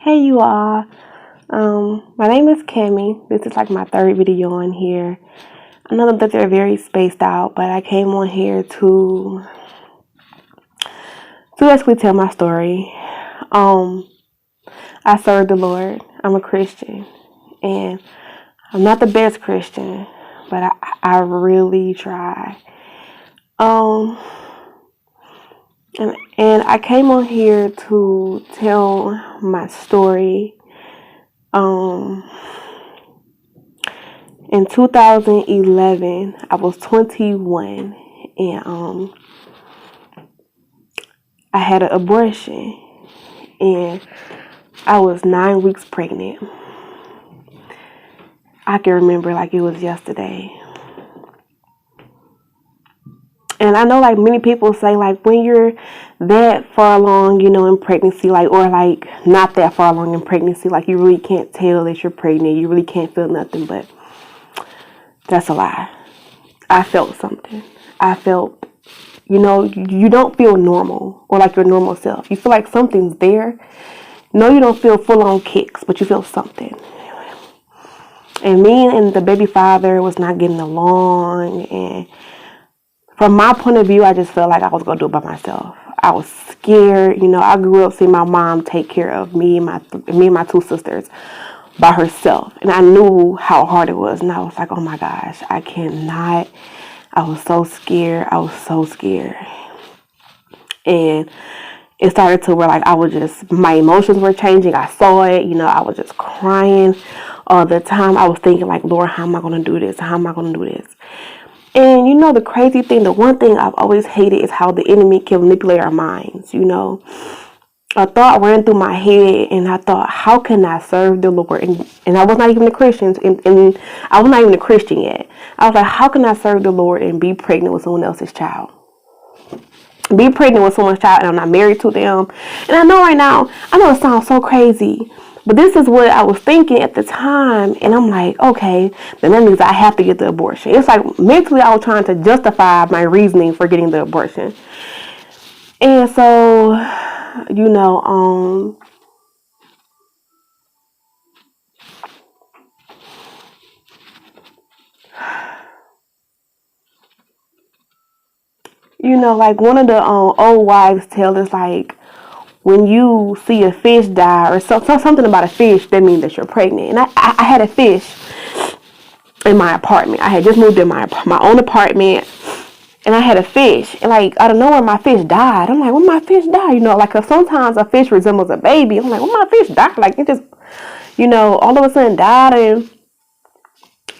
Hey you all. My name is Cami. This is like my third video on here. I know that they're very spaced out, but I came on here to basically tell my story. I serve the Lord. I'm a Christian, and I'm not the best Christian, but I really try. Um, and I came on here to tell my story. In 2011, I was 21, and I had an abortion, and I was 9 weeks pregnant. I can remember like it was yesterday. And I know like many people say like when you're that far along, in pregnancy, like, or like not that far along in pregnancy, like you really can't tell that you're pregnant. You really can't feel nothing, but that's a lie. I felt something. I felt, you don't feel normal or like your normal self. You feel like something's there. No, you don't feel full on kicks, but you feel something. And me and the baby father was not getting along, and from my point of view, I just felt like I was gonna do it by myself. I was scared. I grew up seeing my mom take care of me and my two sisters by herself, and I knew how hard it was. And I was like, oh my gosh, I cannot. I was so scared. I was so scared, and it started to where like my emotions were changing. I saw it. I was just crying all the time. I was thinking like, Lord, how am I gonna do this? How am I gonna do this? And the crazy thing, the one thing I've always hated is how the enemy can manipulate our minds. A thought ran through my head, and I thought, how can I serve the Lord? And I was not even a Christian, and I was not even a Christian yet. I was like, how can I serve the Lord and be pregnant with someone else's child? Be pregnant with someone's child, and I'm not married to them. And I know right now, I know it sounds so crazy, but this is what I was thinking at the time. And I'm like, okay, then that means I have to get the abortion. It's like mentally I was trying to justify my reasoning for getting the abortion. And so, like one of the old wives' tale is like, when you see a fish die or something about a fish, that means that you're pregnant. And I had a fish in my apartment. I had just moved in my own apartment, and I had a fish. And like out of nowhere, my fish died. I'm like, when my fish die? Like sometimes a fish resembles a baby. I'm like, when my fish died? Like it just, all of a sudden died. And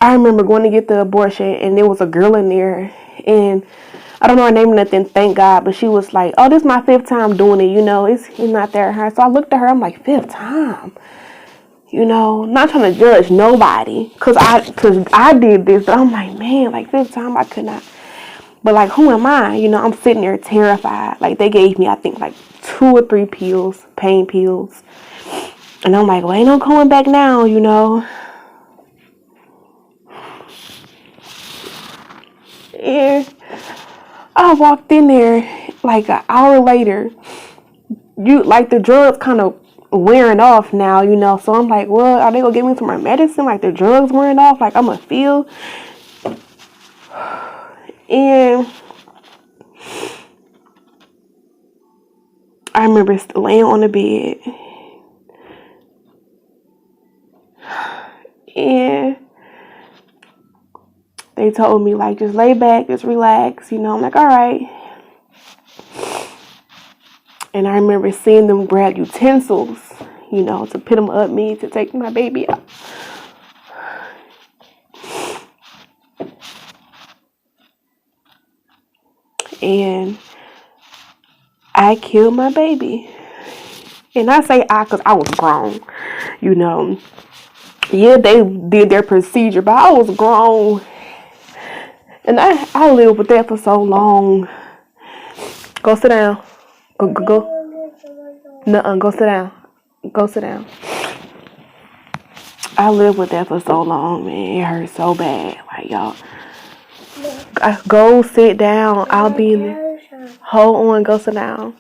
I remember going to get the abortion, and there was a girl in there, and I don't know her name or nothing, thank God, but she was like, oh, this is my fifth time doing it, it's not there. Her. So I looked at her, I'm like, fifth time? Not trying to judge nobody, cause I did this, but I'm like, man, like fifth time, I could not. But like, who am I? I'm sitting there terrified. Like they gave me, I think like 2 or 3 pills, pain pills. And I'm like, well, ain't no going back now, Yeah. I walked in there like an hour later. Like the drugs kind of wearing off now, So I'm like, well, are they gonna give me some more medicine? Like the drugs wearing off, like I'm gonna feel. And I remember laying on the bed, and they told me like, just lay back, just relax, I'm like, all right. And I remember seeing them grab utensils, to put them up me to take my baby out. And I killed my baby. And I say I because I was grown, Yeah, they did their procedure, but I was grown. And I lived with that for so long. Go sit down. Go. Nuh-uh, go sit down. Go sit down. I lived with that for so long, man. It hurt so bad. Like, y'all. Go sit down. I'll be in there. Hold on. Go sit down.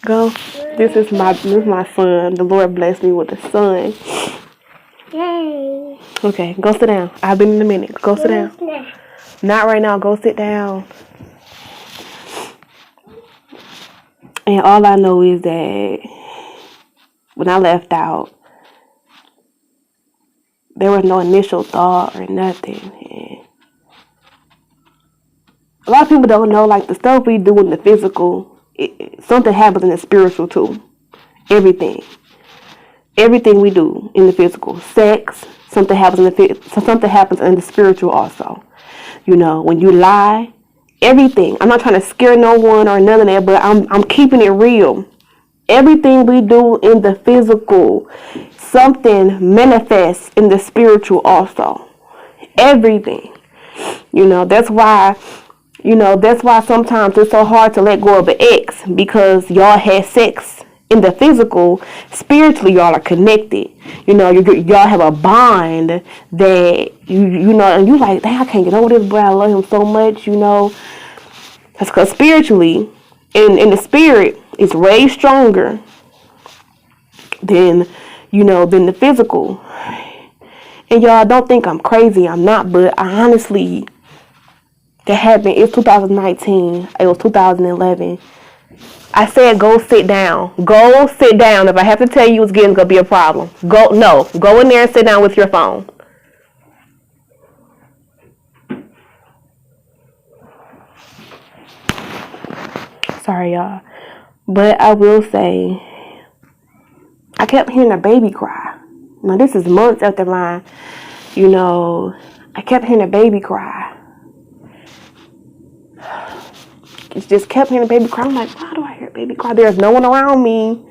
Go. This is my son. The Lord blessed me with a son. Yay. Okay, go sit down. I'll be in a minute. Go sit down. Not right now. Go sit down. And all I know is that when I left out, there was no initial thought or nothing. And a lot of people don't know, like, the stuff we do in the physical, something happens in the spiritual too. Everything we do in the physical, sex, something happens in the spiritual also. You know, when you lie, everything. I'm not trying to scare no one or none of that, but I'm keeping it real. Everything we do in the physical, something manifests in the spiritual also. Everything. That's why sometimes it's so hard to let go of an ex, because y'all had sex in the physical. Spiritually, y'all are connected. Y'all have a bond that and you like, dang, I can't get over this boy. I love him so much. That's because spiritually, in the spirit, it's way stronger than the physical. And y'all don't think I'm crazy. I'm not, but I honestly, that happened. It's 2019. It was 2011. I said, go sit down. Go sit down. If I have to tell you it's going to be a problem. Go in there and sit down with your phone. Sorry, y'all. But I will say, I kept hearing a baby cry. Now, this is months after mine. I kept hearing a baby cry. It just kept hearing a baby cry. I'm like, why do I hear a baby cry? There's no one around me.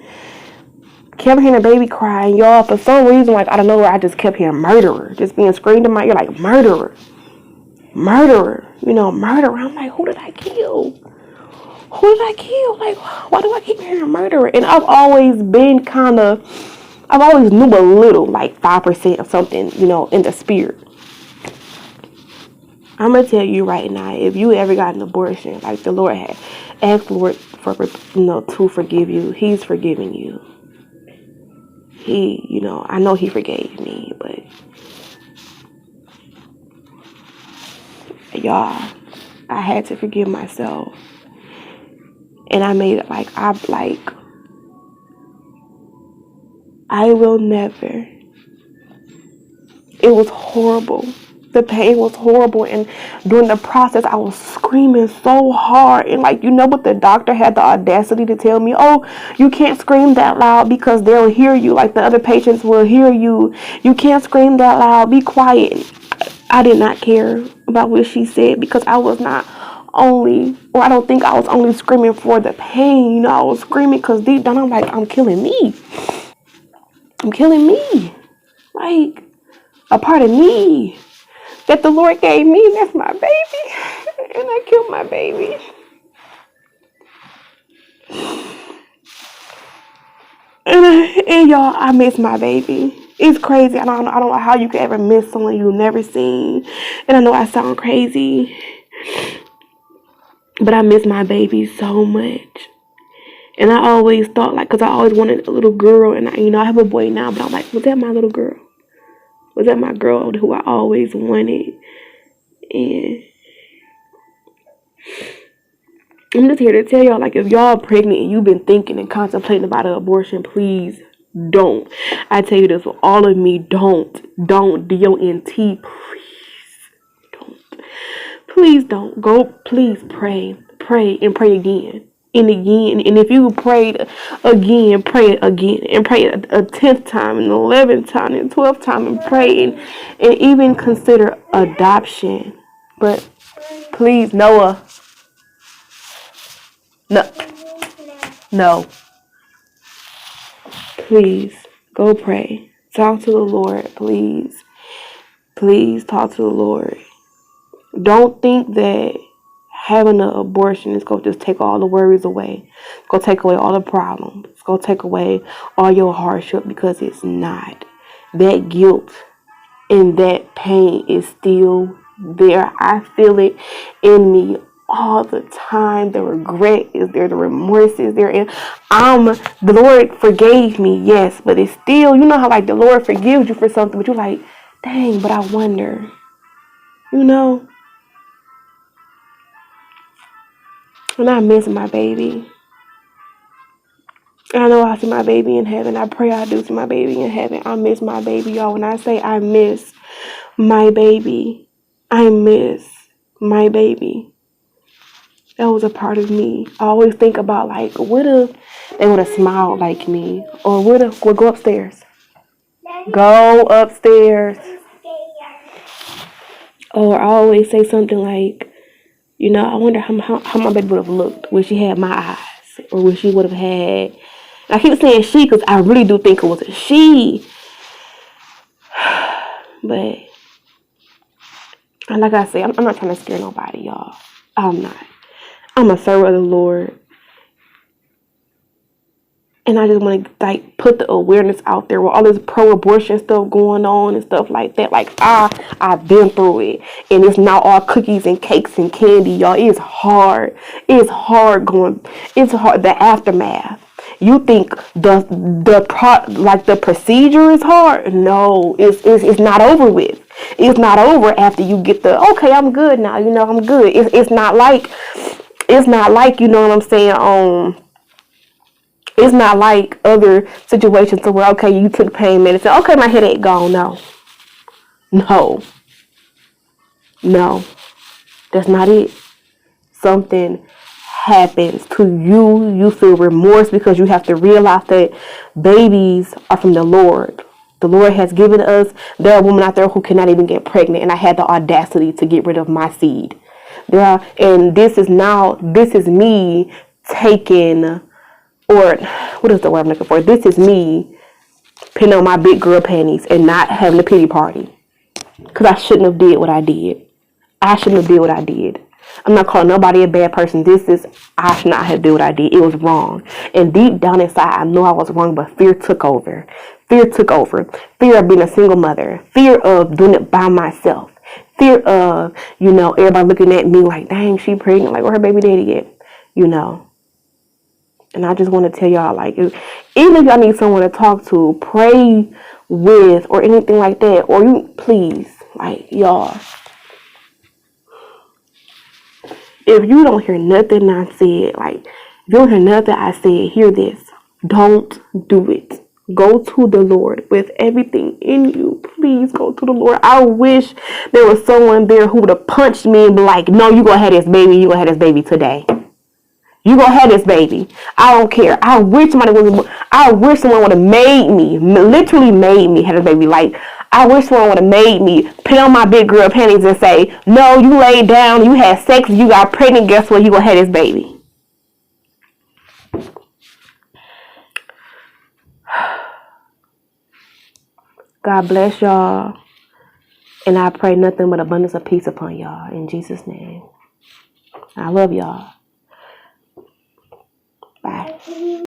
Kept hearing a baby cry. And y'all, for some reason, like, I don't know where, I just kept hearing murderer. Just being screamed in my ear, like, murderer. Murderer. Murderer. I'm like, who did I kill? Who did I kill? Like, why do I keep hearing murderer? And I've always knew a little, like 5% of something, in the spirit. I'm going to tell you right now, if you ever got an abortion, like the Lord had, ask the Lord to forgive you. He's forgiven you. I know he forgave me, but y'all, I had to forgive myself. And I made it I will never. It was horrible. The pain was horrible. And during the process, I was screaming so hard. And what the doctor had the audacity to tell me? Oh, you can't scream that loud because they'll hear you. Like the other patients will hear you. You can't scream that loud. Be quiet. I did not care about what she said, because I was not I don't think I was only screaming for the pain. I was screaming because deep down I'm like, I'm killing me. I'm killing me. Like, a part of me that the Lord gave me, that's my baby. And I killed my baby. And y'all, I miss my baby. It's crazy. I don't know how you could ever miss someone you've never seen. And I know I sound crazy, but I miss my baby so much. And I always thought, because I always wanted a little girl. And I have a boy now, but I'm like, was that my little girl? Was that my girl who I always wanted? And I'm just here to tell y'all, if y'all pregnant and you've been thinking and contemplating about an abortion, please don't. I tell you this with all of me, don't. DONT, please don't. Go, please pray and pray again. And again, and if you prayed again, pray again, and pray a 10th time, and 11th time, and 12th time, and pray, and even consider adoption. But please, Noah, no, please go pray. Talk to the Lord, please. Please talk to the Lord. Don't think that having an abortion is going to just take all the worries away. It's going to take away all the problems. It's going to take away all your hardship, because it's not. That guilt and that pain is still there. I feel it in me all the time. The regret is there, the remorse is there, and the Lord forgave me, yes, but it's still, you know how like the Lord forgives you for something, but you're like, dang, but I wonder, you know, and I miss my baby. I know I see my baby in heaven. I pray I do see my baby in heaven. I miss my baby, y'all. When I say I miss my baby, I miss my baby. That was a part of me. I always think about like, what if they would have smiled like me? Or what if we'll go upstairs? Go upstairs. Or I always say something like, you know, I wonder how my baby would have looked when she had my eyes. Or when she would have had. I keep saying she because I really do think it was a she. But, and like I say, I'm not trying to scare nobody, y'all. I'm not. I'm a servant of the Lord. And I just want to like put the awareness out there with all this pro-abortion stuff going on and stuff like that. Like I've been through it, and it's not all cookies and cakes and candy, y'all. It's hard. It's hard going. It's hard. The aftermath. You think the procedure is hard? No, it's not over with. It's not over after you get the okay. I'm good now. You know I'm good. It's not like you know what I'm saying. It's not like other situations to where, okay, you took pain medicine. Okay, my headache gone. No. That's not it. Something happens to you. You feel remorse because you have to realize that babies are from the Lord. The Lord has given us. There are women out there who cannot even get pregnant, and I had the audacity to get rid of my seed. And this is me taking. Or, what is the word I'm looking for? This is me pinning on my big girl panties and not having a pity party. Because I shouldn't have did what I did. I'm not calling nobody a bad person. I should not have did what I did. It was wrong. And deep down inside, I know I was wrong, but fear took over. Fear of being a single mother. Fear of doing it by myself. Fear of, everybody looking at me like, dang, she pregnant. Like, where her baby daddy at? And I just want to tell y'all, like, even if y'all need someone to talk to, pray with, or anything like that, or you, please, like, y'all, if you don't hear nothing I said, like, if you don't hear nothing I said, hear this. Don't do it. Go to the Lord with everything in you. Please go to the Lord. I wish there was someone there who would have punched me and be like, no, you gonna have this baby. You gonna have this baby today. You gonna have this baby. I don't care. I wish someone would have made me, literally made me have a baby. Like, I wish someone would have made me put on my big girl panties and say, no, you laid down, you had sex, you got pregnant, guess what? You gonna have this baby. God bless y'all. And I pray nothing but abundance of peace upon y'all. In Jesus' name. I love y'all. Bye.